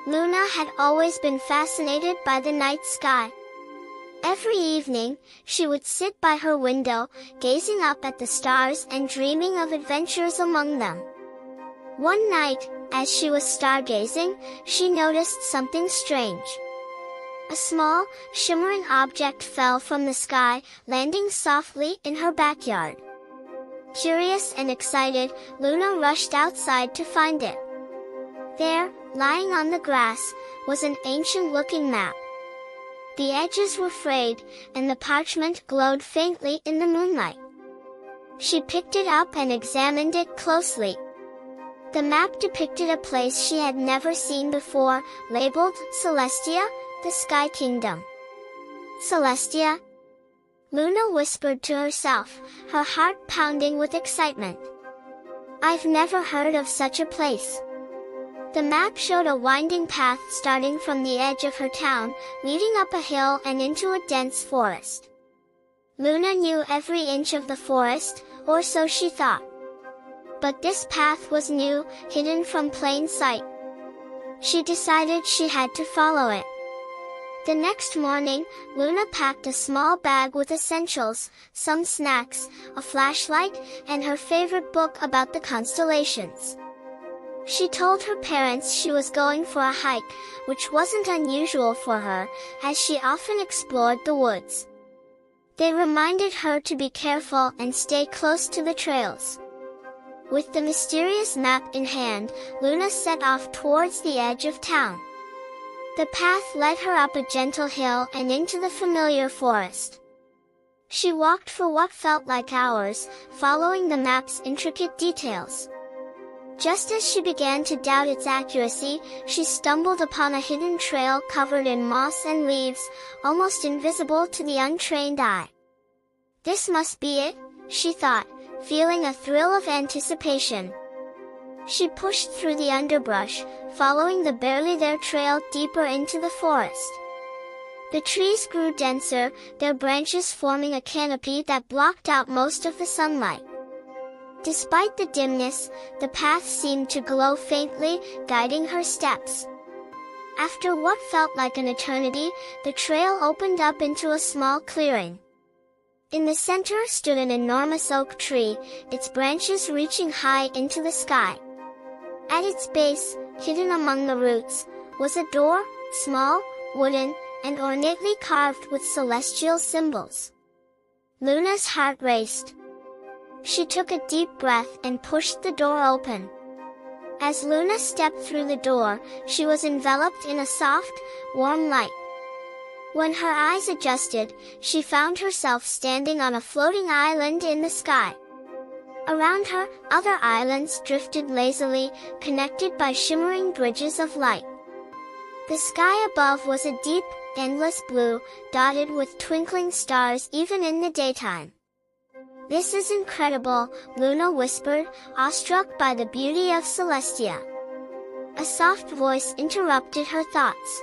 Luna had always been fascinated by the night sky. Every evening, she would sit by her window, gazing up at the stars and dreaming of adventures among them. One night, as she was stargazing, she noticed something strange. A small, shimmering object fell from the sky, landing softly in her backyard. Curious and excited, Luna rushed outside to find it. There, lying on the grass, was an ancient-looking map. The edges were frayed, and the parchment glowed faintly in the moonlight. She picked it up and examined it closely. The map depicted a place she had never seen before, labeled Celestia, the Sky Kingdom. Celestia? Luna whispered to herself, her heart pounding with excitement. I've never heard of such a place. The map showed a winding path starting from the edge of her town, leading up a hill and into a dense forest. Luna knew every inch of the forest, or so she thought. But this path was new, hidden from plain sight. She decided she had to follow it. The next morning, Luna packed a small bag with essentials, some snacks, a flashlight, and her favorite book about the constellations. She told her parents she was going for a hike, which wasn't unusual for her, as she often explored the woods. They reminded her to be careful and stay close to the trails. With the mysterious map in hand, Luna set off towards the edge of town. The path led her up a gentle hill and into the familiar forest. She walked for what felt like hours, following the map's intricate details. Just as she began to doubt its accuracy, she stumbled upon a hidden trail covered in moss and leaves, almost invisible to the untrained eye. This must be it, she thought, feeling a thrill of anticipation. She pushed through the underbrush, following the barely there trail deeper into the forest. The trees grew denser, their branches forming a canopy that blocked out most of the sunlight. Despite the dimness, the path seemed to glow faintly, guiding her steps. After what felt like an eternity, the trail opened up into a small clearing. In the center stood an enormous oak tree, its branches reaching high into the sky. At its base, hidden among the roots, was a door, small, wooden, and ornately carved with celestial symbols. Luna's heart raced. She took a deep breath and pushed the door open. As Luna stepped through the door, she was enveloped in a soft, warm light. When her eyes adjusted, she found herself standing on a floating island in the sky. Around her, other islands drifted lazily, connected by shimmering bridges of light. The sky above was a deep, endless blue, dotted with twinkling stars even in the daytime. This is incredible, Luna whispered, awestruck by the beauty of Celestia. A soft voice interrupted her thoughts.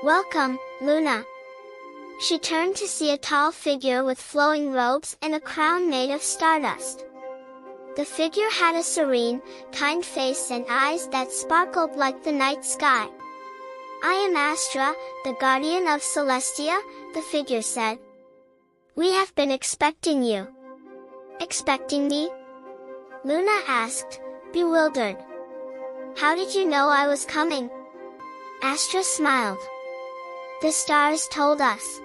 Welcome, Luna. She turned to see a tall figure with flowing robes and a crown made of stardust. The figure had a serene, kind face and eyes that sparkled like the night sky. I am Astra, the guardian of Celestia, the figure said. We have been expecting you. Expecting me? Luna asked, bewildered. How did you know I was coming? Astra smiled. The stars told us.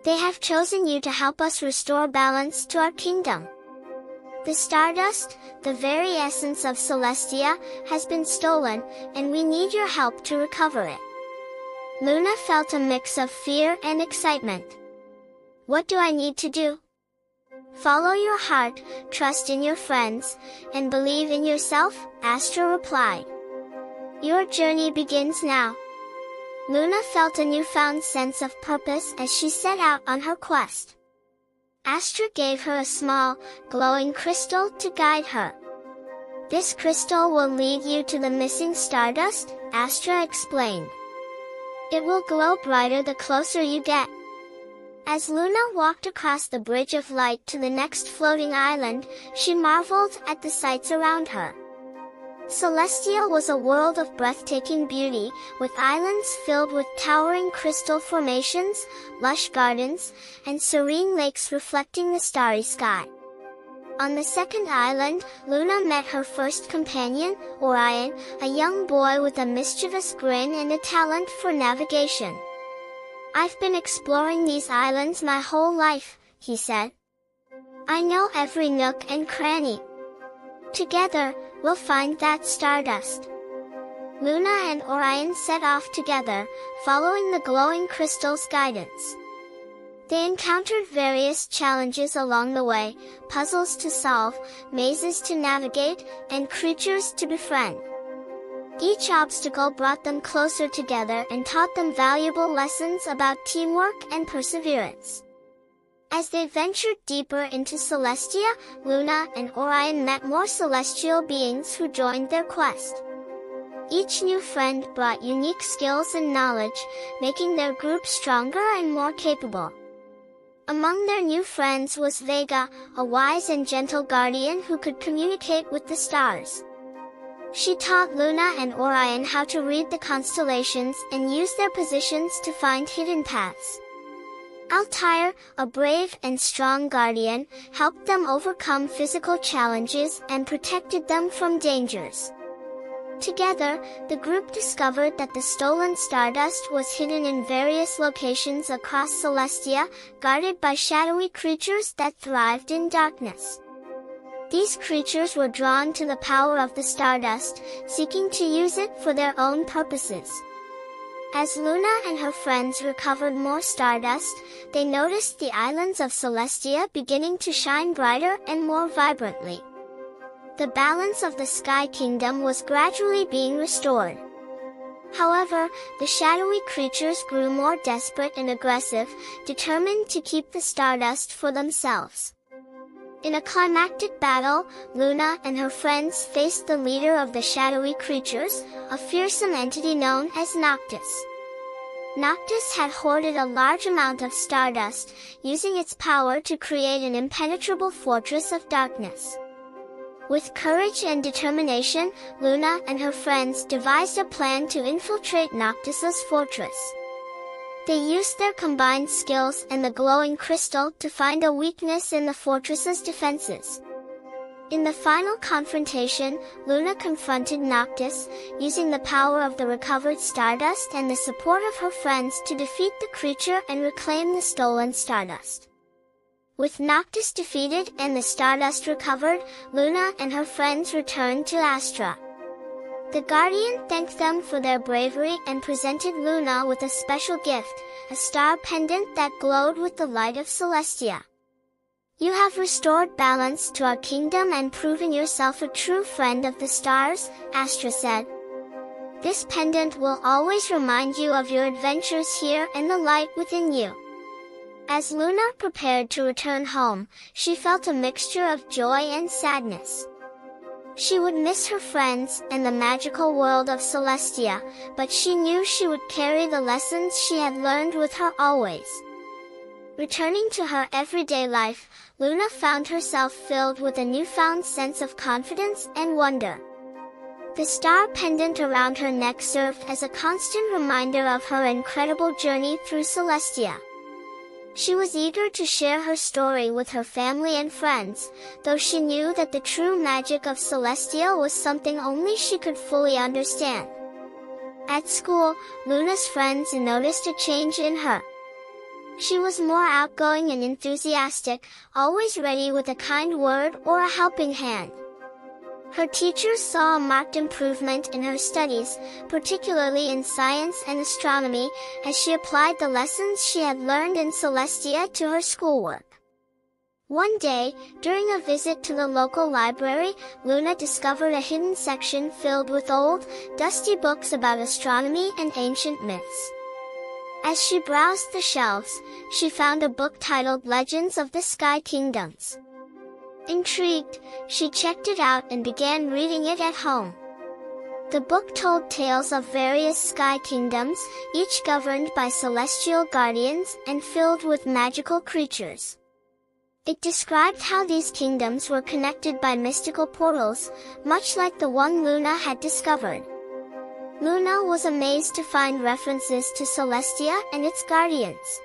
They have chosen you to help us restore balance to our kingdom. The stardust, the very essence of Celestia, has been stolen, and we need your help to recover it. Luna felt a mix of fear and excitement. What do I need to do? Follow your heart, trust in your friends, and believe in yourself, Astra replied. Your journey begins now. Luna felt a newfound sense of purpose as she set out on her quest. Astra gave her a small, glowing crystal to guide her. This crystal will lead you to the missing stardust, Astra explained. It will glow brighter the closer you get. As Luna walked across the bridge of light to the next floating island, she marveled at the sights around her. Celestia was a world of breathtaking beauty, with islands filled with towering crystal formations, lush gardens, and serene lakes reflecting the starry sky. On the second island, Luna met her first companion, Orion, a young boy with a mischievous grin and a talent for navigation. "I've been exploring these islands my whole life," he said. "I know every nook and cranny. Together, we'll find that stardust." Luna and Orion set off together, following the glowing crystal's guidance. They encountered various challenges along the way, puzzles to solve, mazes to navigate, and creatures to befriend. Each obstacle brought them closer together and taught them valuable lessons about teamwork and perseverance. As they ventured deeper into Celestia, Luna and Orion met more celestial beings who joined their quest. Each new friend brought unique skills and knowledge, making their group stronger and more capable. Among their new friends was Vega, a wise and gentle guardian who could communicate with the stars. She taught Luna and Orion how to read the constellations and use their positions to find hidden paths. Altair, a brave and strong guardian, helped them overcome physical challenges and protected them from dangers. Together, the group discovered that the stolen stardust was hidden in various locations across Celestia, guarded by shadowy creatures that thrived in darkness. These creatures were drawn to the power of the stardust, seeking to use it for their own purposes. As Luna and her friends recovered more stardust, they noticed the islands of Celestia beginning to shine brighter and more vibrantly. The balance of the Sky Kingdom was gradually being restored. However, the shadowy creatures grew more desperate and aggressive, determined to keep the stardust for themselves. In a climactic battle, Luna and her friends faced the leader of the shadowy creatures, a fearsome entity known as Noctis. Noctis had hoarded a large amount of stardust, using its power to create an impenetrable fortress of darkness. With courage and determination, Luna and her friends devised a plan to infiltrate Noctis's fortress. They used their combined skills and the glowing crystal to find a weakness in the fortress's defenses. In the final confrontation, Luna confronted Noctis, using the power of the recovered stardust and the support of her friends to defeat the creature and reclaim the stolen stardust. With Noctis defeated and the stardust recovered, Luna and her friends returned to Astra. The Guardian thanked them for their bravery and presented Luna with a special gift, a star pendant that glowed with the light of Celestia. "You have restored balance to our kingdom and proven yourself a true friend of the stars," Astra said. "This pendant will always remind you of your adventures here and the light within you." As Luna prepared to return home, she felt a mixture of joy and sadness. She would miss her friends and the magical world of Celestia, but she knew she would carry the lessons she had learned with her always. Returning to her everyday life, Luna found herself filled with a newfound sense of confidence and wonder. The star pendant around her neck served as a constant reminder of her incredible journey through Celestia. She was eager to share her story with her family and friends, though she knew that the true magic of Celestia was something only she could fully understand. At school, Luna's friends noticed a change in her. She was more outgoing and enthusiastic, always ready with a kind word or a helping hand. Her teachers saw a marked improvement in her studies, particularly in science and astronomy, as she applied the lessons she had learned in Celestia to her schoolwork. One day, during a visit to the local library, Luna discovered a hidden section filled with old, dusty books about astronomy and ancient myths. As she browsed the shelves, she found a book titled Legends of the Sky Kingdoms. Intrigued, she checked it out and began reading it at home. The book told tales of various sky kingdoms, each governed by celestial guardians and filled with magical creatures. It described how these kingdoms were connected by mystical portals, much like the one Luna had discovered. Luna was amazed to find references to Celestia and its guardians.